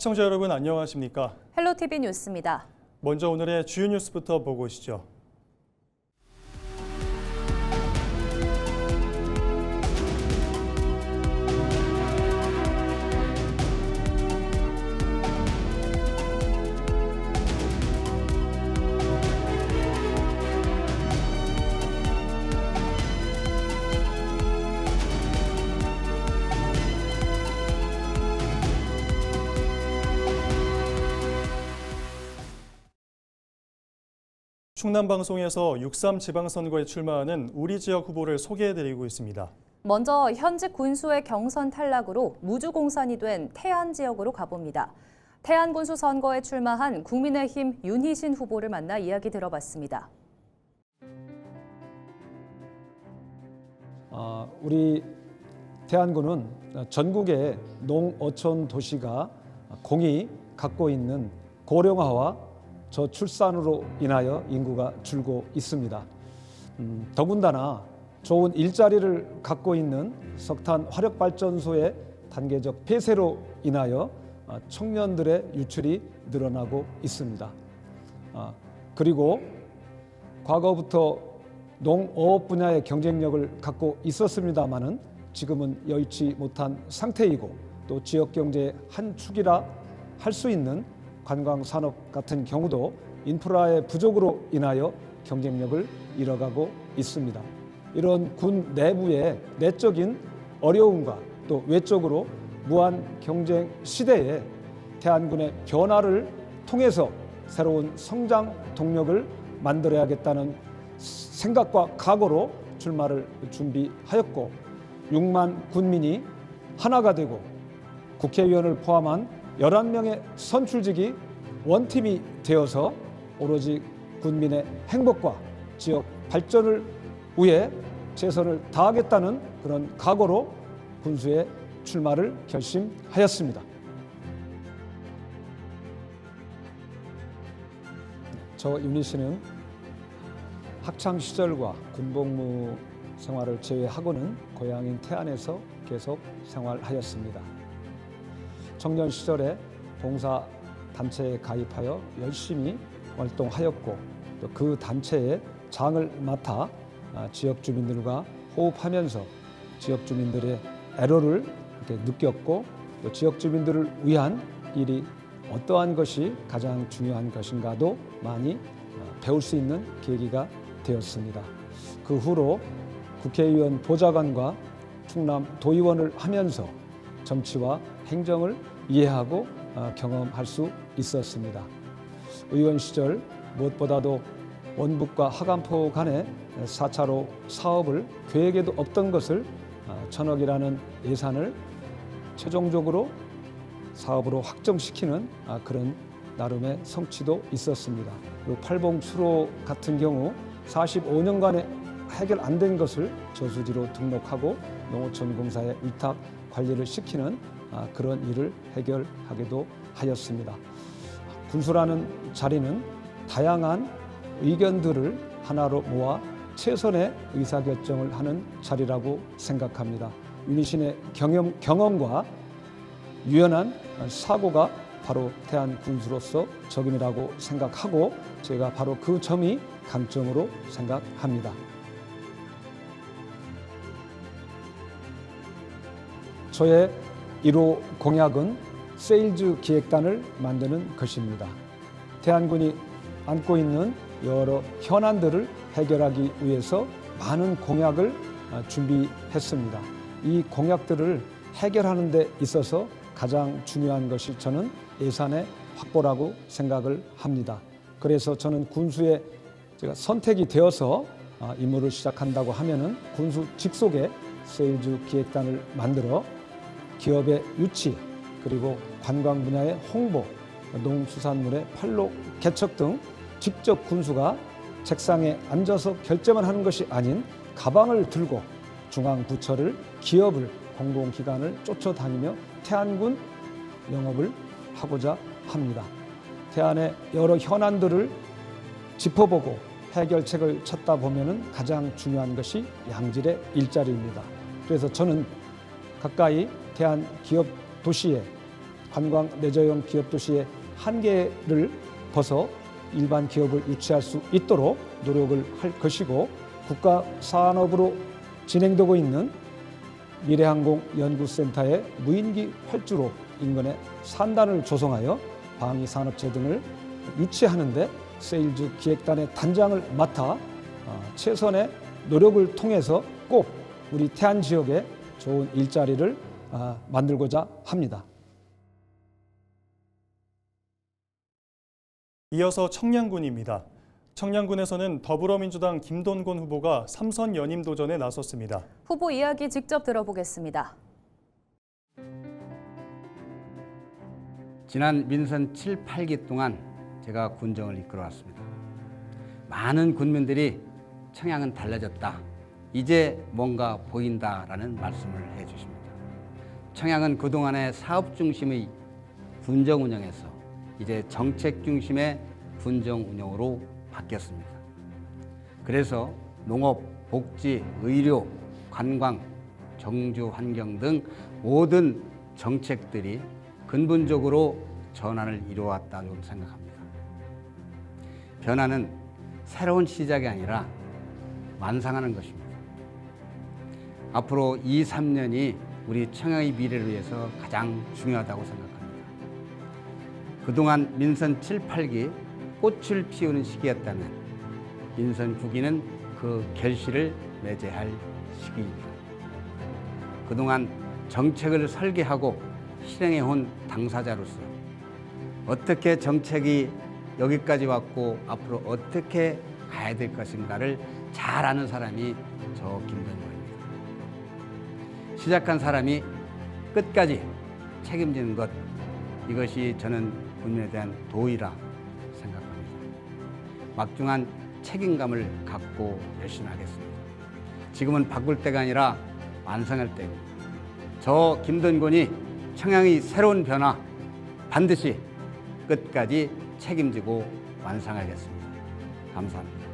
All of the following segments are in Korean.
시청자 여러분 안녕하십니까? 헬로티비 뉴스입니다. 먼저 오늘의 주요 뉴스부터 보고 오시죠. 충남방송에서 6.3 지방선거에 출마하는 우리 지역 후보를 소개해드리고 있습니다. 먼저 현직 군수의 경선 탈락으로 무주공산이 된 태안 지역으로 가봅니다. 태안 군수 선거에 출마한 국민의힘 윤희신 후보를 만나 이야기 들어봤습니다. 우리 태안군은 전국의 농어촌 도시가 공이 갖고 있는 고령화와 저출산으로 인하여 인구가 줄고 있습니다. 더군다나 좋은 일자리를 갖고 있는 석탄 화력발전소의 단계적 폐쇄로 인하여 청년들의 유출이 늘어나고 있습니다. 그리고 과거부터 농어업 분야의 경쟁력을 갖고 있었습니다마는 지금은 여의치 못한 상태이고 또 지역 경제의 한 축이라 할 수 있는 관광산업 같은 경우도 인프라의 부족으로 인하여 경쟁력을 잃어가고 있습니다. 이런 군 내부의 내적인 어려움과 또 외적으로 무한 경쟁 시대에 태안군의 변화를 통해서 새로운 성장 동력을 만들어야겠다는 생각과 각오로 출마를 준비하였고 6만 군민이 하나가 되고 국회의원을 포함한 11명의 선출직이 원팀이 되어서 오로지 군민의 행복과 지역 발전을 위해 최선을 다하겠다는 그런 각오로 군수에 출마를 결심하였습니다. 저 윤희 씨는 학창 시절과 군복무 생활을 제외하고는 고향인 태안에서 계속 생활하였습니다. 청년 시절에 봉사단체에 가입하여 열심히 활동하였고 또 그 단체의 장을 맡아 지역 주민들과 호흡하면서 지역 주민들의 애로를 이렇게 느꼈고 또 지역 주민들을 위한 일이 어떠한 것이 가장 중요한 것인가도 많이 배울 수 있는 계기가 되었습니다. 그 후로 국회의원 보좌관과 충남 도의원을 하면서 정치와 행정을 이해하고 경험할 수 있었습니다. 의원 시절 무엇보다도 원북과 하간포 간의 4차로 사업을 계획에도 없던 것을 1,000억이라는 예산을 최종적으로 사업으로 확정시키는 그런 나름의 성취도 있었습니다. 그리고 팔봉 수로 같은 경우 45년간에 해결 안 된 것을 저수지로 등록하고 농어촌 공사에 위탁 관리를 시키는 그런 일을 해결하기도 하였습니다. 군수라는 자리는 다양한 의견들을 하나로 모아 최선의 의사결정을 하는 자리라고 생각합니다. 윤희신의 경험과 유연한 사고가 바로 태안 군수로서 적임이라고 생각하고 제가 바로 그 점이 강점으로 생각합니다. 저의 1호 공약은 세일즈 기획단을 만드는 것입니다. 태안군이 안고 있는 여러 현안들을 해결하기 위해서 많은 공약을 준비했습니다. 이 공약들을 해결하는 데 있어서 가장 중요한 것이 저는 예산의 확보라고 생각을 합니다. 그래서 저는 군수에 제가 선택이 되어서 임무를 시작한다고 하면은 군수 직속에 세일즈 기획단을 만들어 기업의 유치 그리고 관광 분야의 홍보, 농수산물의 판로 개척 등 직접 군수가 책상에 앉아서 결정을 하는 것이 아닌 가방을 들고 중앙부처를, 기업을, 공공기관을 쫓아다니며 태안군 영업을 하고자 합니다. 태안의 여러 현안들을 짚어보고 해결책을 찾다 보면은 가장 중요한 것이 양질의 일자리입니다. 그래서 저는 가까이 태안 기업 도시에 관광 레저형 기업 도시의 한계를 벗어 일반 기업을 유치할 수 있도록 노력을 할 것이고, 국가 산업으로 진행되고 있는 미래항공연구센터의 무인기 활주로 인근에 산단을 조성하여 방위산업체 등을 유치하는 데 세일즈 기획단의 단장을 맡아 최선의 노력을 통해서 꼭 우리 태안 지역에 좋은 일자리를 만들고자 합니다. 이어서 청량군입니다. 청량군에서는 더불어민주당 김돈곤 후보가 3선 연임 도전에 나섰습니다. 후보 이야기 직접 들어보겠습니다. 지난 민선 7, 8기 동안 제가 군정을 이끌어왔습니다. 많은 군민들이 청양은 달라졌다, 이제 뭔가 보인다라는 말씀을 해주십니다. 청양은 그동안의 사업 중심의 군정 운영에서 이제 정책 중심의 군정 운영으로 바뀌었습니다. 그래서 농업, 복지, 의료, 관광, 정주, 환경 등 모든 정책들이 근본적으로 전환을 이루어왔다고 생각합니다. 변화는 새로운 시작이 아니라 완성하는 것입니다. 앞으로 2, 3년이 우리 청양의 미래를 위해서 가장 중요하다고 생각합니다. 그동안 민선 7, 8기 꽃을 피우는 시기였다면 민선 9기는 그 결실을 맺어야 할 시기입니다. 그동안 정책을 설계하고 실행해온 당사자로서 어떻게 정책이 여기까지 왔고 앞으로 어떻게 가야 될 것인가를 잘 아는 사람이 저 김돈곤입니다. 시작한 사람이 끝까지 책임지는 것, 이것이 저는 국민에 대한 도의라 생각합니다. 막중한 책임감을 갖고 열심히 하겠습니다. 지금은 바꿀 때가 아니라 완성할 때입니다. 저 김돈곤이 청양의 새로운 변화 반드시 끝까지 책임지고 완성하겠습니다. 감사합니다.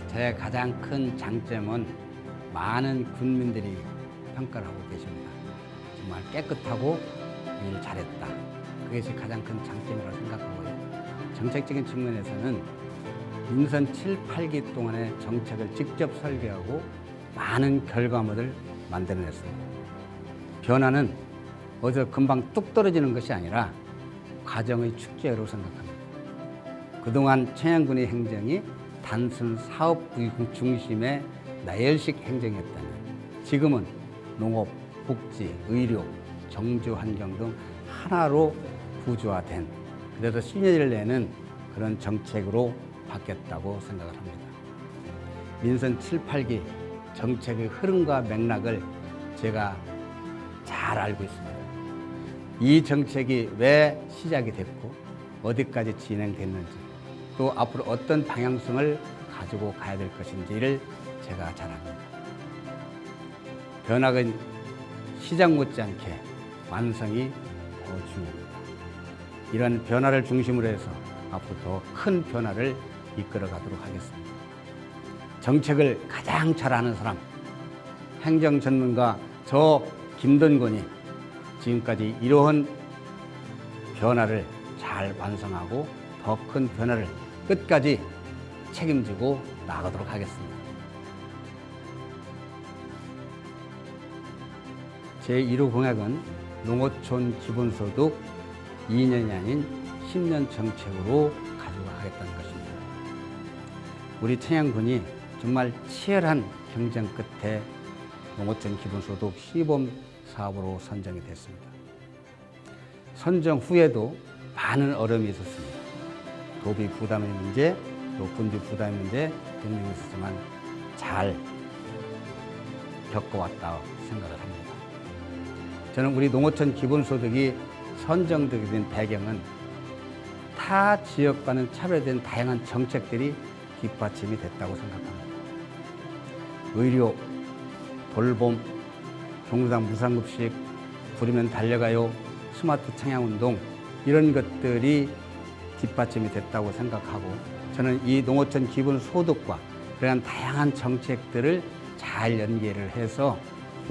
제 가장 큰 장점은 많은 군민들이 평가를 하고 계십니다. 정말 깨끗하고 일 잘했다, 그것이 가장 큰 장점이라고 생각하고요. 정책적인 측면에서는 민선 7, 8기 동안의 정책을 직접 설계하고 많은 결과물을 만들어냈습니다. 변화는 어디서 금방 뚝 떨어지는 것이 아니라 과정의 축제로 생각합니다. 그동안 청양군의 행정이 단순 사업 중심의 나열식 행정이었다면 지금은 농업, 복지, 의료, 정주, 환경 등 하나로 구조화된, 그래서 시너지를 내는 그런 정책으로 바뀌었다고 생각을 합니다. 민선 7, 8기 정책의 흐름과 맥락을 제가 잘 알고 있습니다. 이 정책이 왜 시작이 됐고 어디까지 진행됐는지, 또 앞으로 어떤 방향성을 가지고 가야 될 것인지를 제가 잘 압니다. 변화는 시작 못지않게 완성이 더 중요합니다. 이런 변화를 중심으로 해서 앞으로 더 큰 변화를 이끌어 가도록 하겠습니다. 정책을 가장 잘 아는 사람, 행정 전문가 저 김돈곤이 지금까지 이러한 변화를 잘 완성하고 더 큰 변화를 끝까지 책임지고 나가도록 하겠습니다. 제1호 공약은 농어촌 기본소득 2년이 아닌 10년 정책으로 가지고 가겠다는 것입니다. 우리 청양군이 정말 치열한 경쟁 끝에 농어촌 기본소득 시범 사업으로 선정이 됐습니다. 선정 후에도 많은 어려움이 있었습니다. 도비 부담의 문제, 또 군비 부담의 문제 등등이 있었지만 잘 겪어왔다고 생각을 합니다. 저는 우리 농어촌 기본소득이 선정되게 된 배경은 타 지역과는 차별된 다양한 정책들이 뒷받침이 됐다고 생각합니다. 의료, 돌봄, 종부당 무상급식, 부르면 달려가요, 스마트 청양운동, 이런 것들이 뒷받침이 됐다고 생각하고, 저는 이 농어촌 기본소득과 그러한 다양한 정책들을 잘 연계를 해서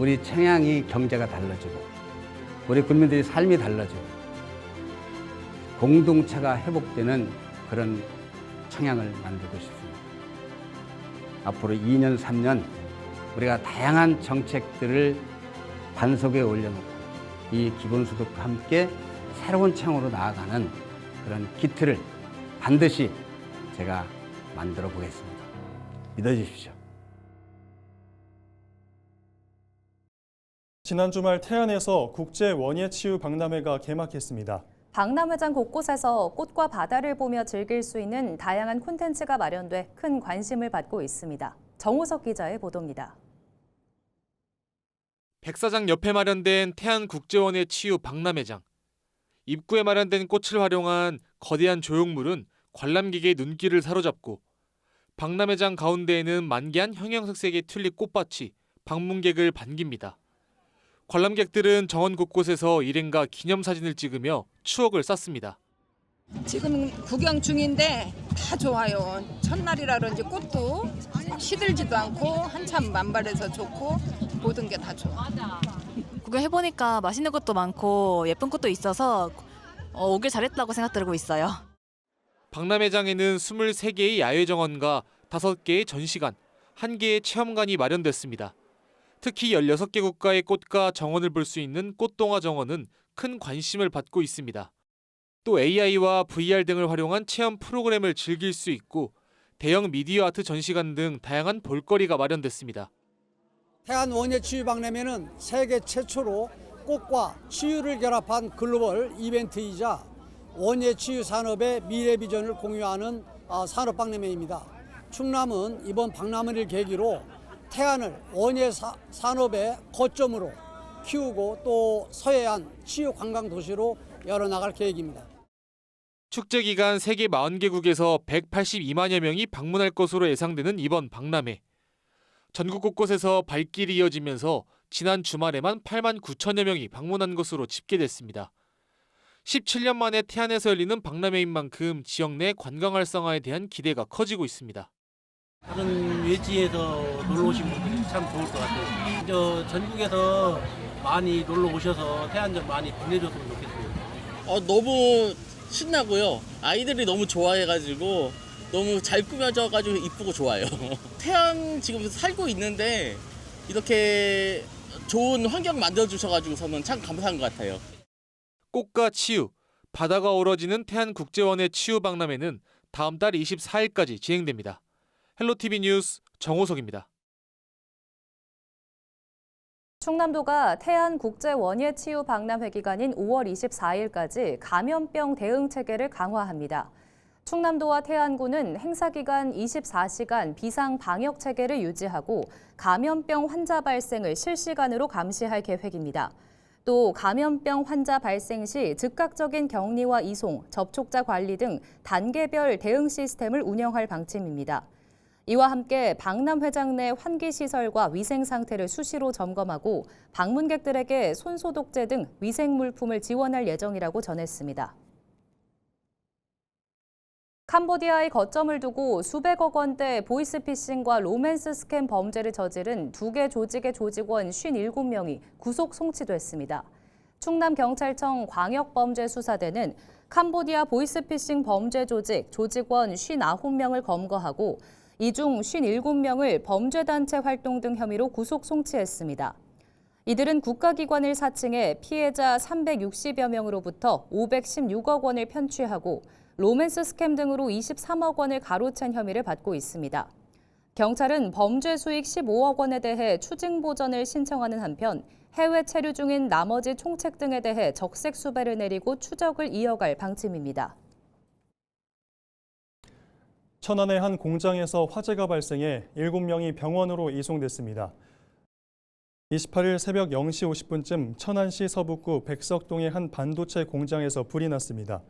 우리 청양이 경제가 달라지고 우리 국민들의 삶이 달라지고 공동체가 회복되는 그런 청양을 만들고 싶습니다. 앞으로 2년, 3년 우리가 다양한 정책들을 반석에 올려놓고 이 기본소득과 함께 새로운 청으로 나아가는 그런 기틀을 반드시 제가 만들어 보겠습니다. 믿어주십시오. 지난 주말 태안에서 국제 원예치유 박람회가 개막했습니다. 박람회장 곳곳에서 꽃과 바다를 보며 즐길 수 있는 다양한 콘텐츠가 마련돼 큰 관심을 받고 있습니다. 정우석 기자의 보도입니다. 백사장 옆에 마련된 태안국제원예 치유 박람회장. 입구에 마련된 꽃을 활용한 거대한 조형물은 관람객의 눈길을 사로잡고 박람회장 가운데에는 만개한 형형색색의 튤립 꽃밭이 방문객을 반깁니다. 관람객들은 정원 곳곳에서 일행과 기념사진을 찍으며 추억을 쌓습니다. 지금 구경 중인데 다 좋아요. 첫날이라 그런지 꽃도 시들지도 않고 한참 만발해서 좋고 모든 게 다 좋아. 구경해보니까 맛있는 것도 많고 예쁜 꽃도 있어서 오길 잘했다고 생각들고 있어요. 박람회장에는 23개의 야외 정원과 5개의 전시관, 1개의 체험관이 마련됐습니다. 특히 16개 국가의 꽃과 정원을 볼 수 있는 꽃동화 정원은 큰 관심을 받고 있습니다. 또 AI와 VR 등을 활용한 체험 프로그램을 즐길 수 있고 대형 미디어 아트 전시관 등 다양한 볼거리가 마련됐습니다. 태안 원예치유 박람회는 세계 최초로 꽃과 치유를 결합한 글로벌 이벤트이자 원예치유 산업의 미래 비전을 공유하는 산업 박람회입니다. 충남은 이번 박람회를 계기로 태안을 원예 산업의 거점으로 키우고 또 서해안 치유 관광 도시로 열어나갈 계획입니다. 축제 기간 세계 40개국에서 182만여 명이 방문할 것으로 예상되는 이번 박람회. 전국 곳곳에서 발길이 이어지면서 지난 주말에만 8만 9천여 명이 방문한 것으로 집계됐습니다. 17년 만에 태안에서 열리는 박람회인 만큼 지역 내 관광 활성화에 대한 기대가 커지고 있습니다. 다른 외지에서 놀러 오신 분들이 참 좋을 것 같아요. 전국에서 많이 놀러 오셔서 태안 좀 많이 빛내줬으면 좋겠어요. 너무 신나고요. 아이들이 너무 좋아해가지고 너무 잘 꾸며져가지고 이쁘고 좋아요. 태안 지금 살고 있는데 이렇게 좋은 환경 만들어주셔가지고서는 참 감사한 것 같아요. 꽃과 치유, 바다가 어우러지는 태안국제원예 치유 박람회는 다음 달 24일까지 진행됩니다. 헬로티비 뉴스 정호석입니다. 충남도가 태안국제원예치유 박람회 기간인 5월 24일까지 감염병 대응 체계를 강화합니다. 충남도와 태안군은 행사 기간 24시간 비상 방역 체계를 유지하고 감염병 환자 발생을 실시간으로 감시할 계획입니다. 또 감염병 환자 발생 시 즉각적인 격리와 이송, 접촉자 관리 등 단계별 대응 시스템을 운영할 방침입니다. 이와 함께 박람회장 내 환기시설과 위생 상태를 수시로 점검하고 방문객들에게 손소독제 등 위생물품을 지원할 예정이라고 전했습니다. 캄보디아의 거점을 두고 수백억 원대 보이스피싱과 로맨스 스캠 범죄를 저지른 2개 조직의 조직원 57명이 구속 송치됐습니다. 충남경찰청 광역범죄수사대는 캄보디아 보이스피싱 범죄 조직 조직원 59명을 검거하고 이 중 57명을 범죄단체 활동 등 혐의로 구속 송치했습니다. 이들은 국가기관을 사칭해 피해자 360여 명으로부터 516억 원을 편취하고 로맨스 스캠 등으로 23억 원을 가로챈 혐의를 받고 있습니다. 경찰은 범죄 수익 15억 원에 대해 추징 보전을 신청하는 한편 해외 체류 중인 나머지 총책 등에 대해 적색 수배를 내리고 추적을 이어갈 방침입니다. 천안의 한 공장에서 화재가 발생해 7명이 병원으로 이송됐습니다. 28일 새벽 0시 50분쯤 천안시 서북구 백석동의 한 반도체 공장에서 불이 났습니다.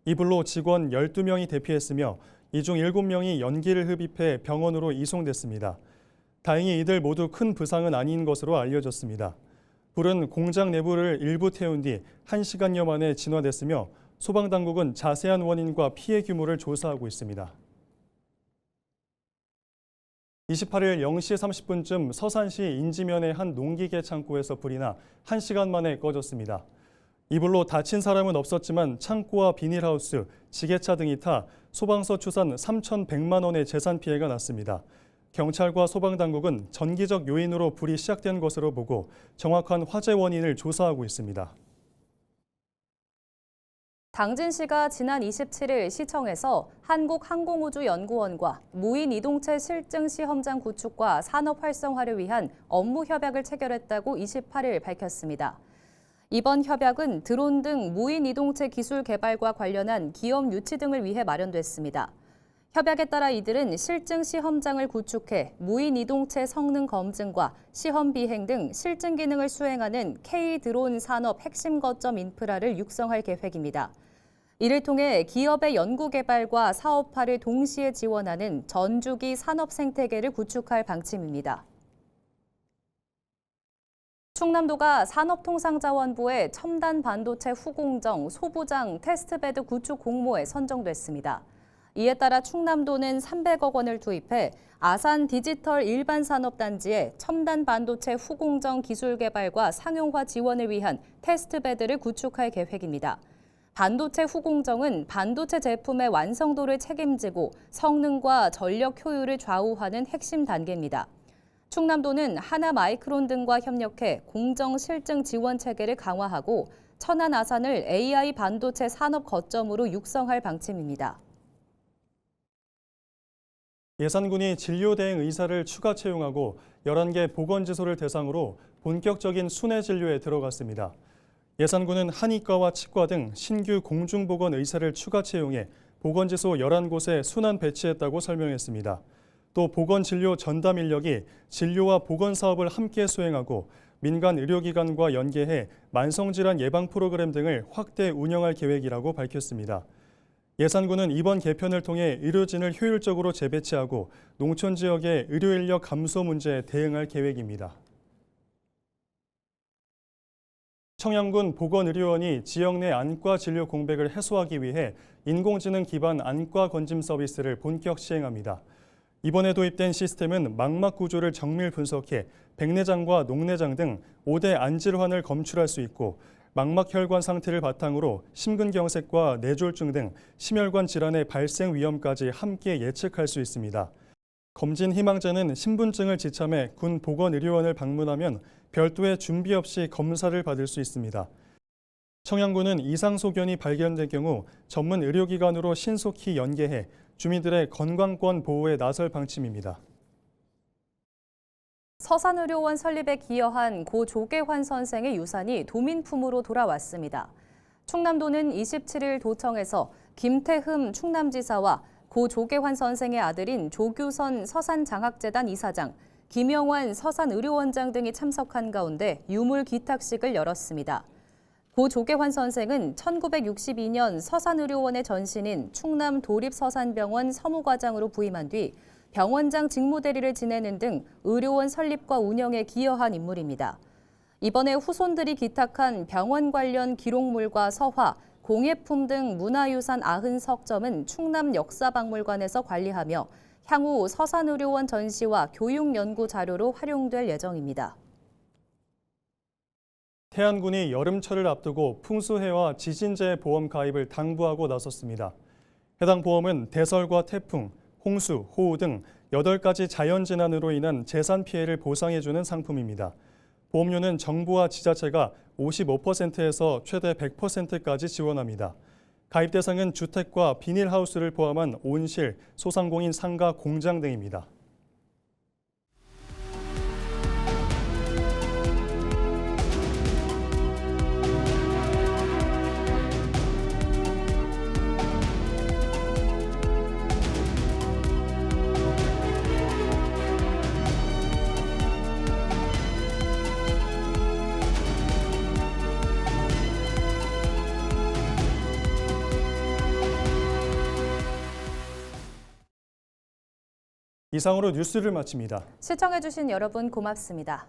이 불로 직원 12명이 대피했으며 이 중 7명이 연기를 흡입해 병원으로 이송됐습니다. 다행히 이들 모두 큰 부상은 아닌 것으로 알려졌습니다. 불은 공장 내부를 일부 태운 뒤 1시간여 만에 진화됐으며 소방당국은 자세한 원인과 피해 규모를 조사하고 있습니다. 28일 0시 30분쯤 서산시 인지면의 한 농기계 창고에서 불이 나 1시간 만에 꺼졌습니다. 이 불로 다친 사람은 없었지만 창고와 비닐하우스, 지게차 등이 타 소방서 추산 3,100만 원의 재산 피해가 났습니다. 경찰과 소방당국은 전기적 요인으로 불이 시작된 것으로 보고 정확한 화재 원인을 조사하고 있습니다. 당진시가 지난 27일 시청에서 한국항공우주연구원과 무인 이동체 실증 시험장 구축과 산업 활성화를 위한 업무 협약을 체결했다고 28일 밝혔습니다. 이번 협약은 드론 등 무인 이동체 기술 개발과 관련한 기업 유치 등을 위해 마련됐습니다. 협약에 따라 이들은 실증 시험장을 구축해 무인 이동체 성능 검증과 시험 비행 등 실증 기능을 수행하는 K-드론 산업 핵심 거점 인프라를 육성할 계획입니다. 이를 통해 기업의 연구 개발과 사업화를 동시에 지원하는 전주기 산업 생태계를 구축할 방침입니다. 충남도가 산업통상자원부의 첨단 반도체 후공정 소부장 테스트베드 구축 공모에 선정됐습니다. 이에 따라 충남도는 300억 원을 투입해 아산 디지털 일반산업단지에 첨단 반도체 후공정 기술 개발과 상용화 지원을 위한 테스트베드를 구축할 계획입니다. 반도체 후공정은 반도체 제품의 완성도를 책임지고 성능과 전력 효율을 좌우하는 핵심 단계입니다. 충남도는 하나마이크론 등과 협력해 공정 실증 지원 체계를 강화하고 천안 아산을 AI 반도체 산업 거점으로 육성할 방침입니다. 예산군이 진료대행 의사를 추가 채용하고 11개 보건지소를 대상으로 본격적인 순회 진료에 들어갔습니다. 예산군은 한의과와 치과 등 신규 공중보건 의사를 추가 채용해 보건지소 11곳에 순환 배치했다고 설명했습니다. 또 보건진료 전담 인력이 진료와 보건 사업을 함께 수행하고 민간 의료기관과 연계해 만성질환 예방 프로그램 등을 확대 운영할 계획이라고 밝혔습니다. 예산군은 이번 개편을 통해 의료진을 효율적으로 재배치하고 농촌 지역의 의료 인력 감소 문제에 대응할 계획입니다. 청양군 보건의료원이 지역 내 안과 진료 공백을 해소하기 위해 인공지능 기반 안과 건짐 서비스를 본격 시행합니다. 이번에 도입된 시스템은 망막 구조를 정밀 분석해 백내장과 녹내장 등 5대 안질환을 검출할 수 있고 망막 혈관 상태를 바탕으로 심근경색과 뇌졸중 등 심혈관 질환의 발생 위험까지 함께 예측할 수 있습니다. 검진 희망자는 신분증을 지참해 군 보건의료원을 방문하면 별도의 준비 없이 검사를 받을 수 있습니다. 청양군은 이상 소견이 발견될 경우 전문 의료기관으로 신속히 연계해 주민들의 건강권 보호에 나설 방침입니다. 서산의료원 설립에 기여한 고 조계환 선생의 유산이 도민품으로 돌아왔습니다. 충남도는 27일 도청에서 김태흠 충남지사와 고 조계환 선생의 아들인 조규선 서산장학재단 이사장, 김영환 서산의료원장 등이 참석한 가운데 유물 기탁식을 열었습니다. 고 조계환 선생은 1962년 서산의료원의 전신인 충남 도립서산병원 서무과장으로 부임한 뒤 병원장 직무대리를 지내는 등 의료원 설립과 운영에 기여한 인물입니다. 이번에 후손들이 기탁한 병원 관련 기록물과 서화, 공예품 등 문화유산 90석점은 충남 역사박물관에서 관리하며 향후 서산의료원 전시와 교육연구 자료로 활용될 예정입니다. 태안군이 여름철을 앞두고 풍수해와 지진재해 보험 가입을 당부하고 나섰습니다. 해당 보험은 대설과 태풍, 홍수, 호우 등 8가지 자연재난으로 인한 재산 피해를 보상해주는 상품입니다. 보험료는 정부와 지자체가 55%에서 최대 100%까지 지원합니다. 가입 대상은 주택과 비닐하우스를 포함한 온실, 소상공인 상가, 공장 등입니다. 이상으로 뉴스를 마칩니다. 시청해주신 여러분 고맙습니다.